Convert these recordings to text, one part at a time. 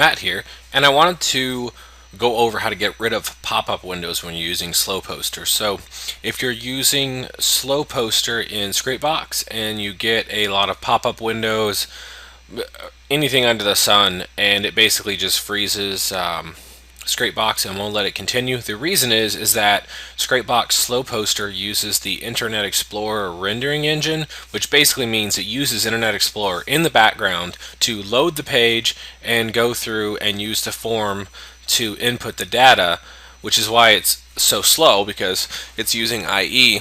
Matt here, and I wanted to go over how to get rid of pop-up windows when you're using Slow Poster. So if you're using Slow Poster in Scrapebox and you get a lot of pop-up windows, anything under the sun, and it basically just freezes Scrapebox and won't let it continue. The reason is that Scrapebox Slow Poster uses the Internet Explorer rendering engine, which basically means it uses Internet Explorer in the background to load the page and go through and use the form to input the data, which is why it's so slow, because it's using IE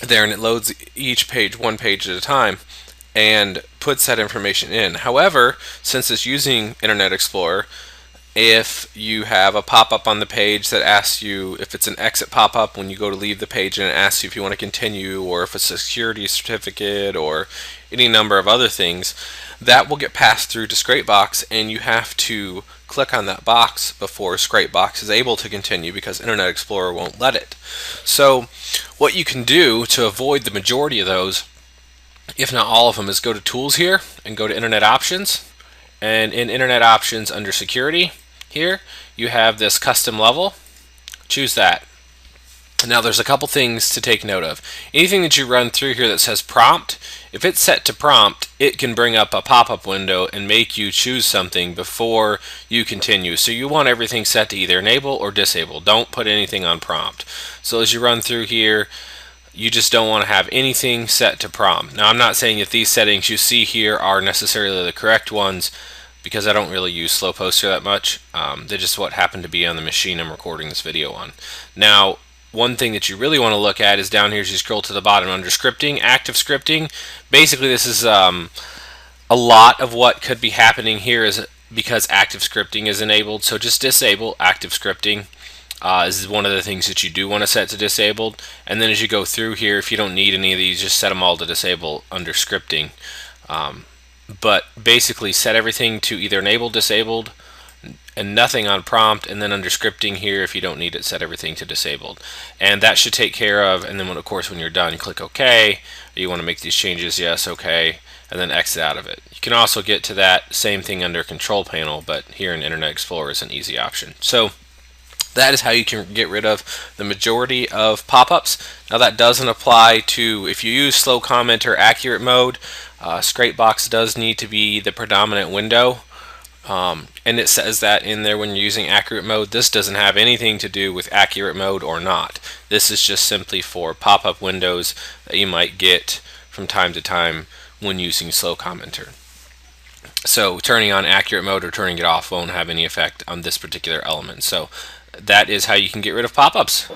there and it loads each page one page at a time and puts that information in. However, since it's using Internet Explorer, if you have a pop-up on the page that asks you, if it's an exit pop-up when you go to leave the page and it asks you if you want to continue, or if it's a security certificate or any number of other things, that will get passed through to Scrapebox, and you have to click on that box before Scrapebox is able to continue because Internet Explorer won't let it. So what you can do to avoid the majority of those, if not all of them, is go to Tools here and go to Internet Options, and in Internet Options under Security here you have this custom level. Choose that. Now there's a couple things to take note of. Anything that you run through here that says prompt, if it's set to prompt, it can bring up a pop-up window and make you choose something before you continue. So you want everything set to either enable or disable. Don't put anything on prompt. So as you run through here, you just don't want to have anything set to prompt. Now I'm not saying that these settings you see here are necessarily the correct ones, because I don't really use Slow Poster that much. They're just what happened to be on the machine I'm recording this video on. Now, one thing that you really want to look at is down here as you scroll to the bottom under scripting, active scripting. Basically this is a lot of what could be happening here is because active scripting is enabled. So just disable active scripting. This is one of the things that you do want to set to disabled, and then as you go through here, if you don't need any of these, just set them all to disable under scripting. But basically set everything to either enable, disabled, and nothing on prompt, and then under scripting here, if you don't need it, set everything to disabled. And that should take care of, and then of course when you're done, click OK. You want to make these changes, yes, OK, and then exit out of it. You can also get to that same thing under Control Panel, but here in Internet Explorer is an easy option. So that is how you can get rid of the majority of pop-ups. Now that doesn't apply to if you use slow comment or accurate mode. Scrapebox does need to be the predominant window, and it says that in there when you're using accurate mode. This doesn't have anything to do with accurate mode or not. This is just simply for pop-up windows that you might get from time to time when using slow commenter. So turning on accurate mode or turning it off won't have any effect on this particular element. So that is how you can get rid of pop-ups.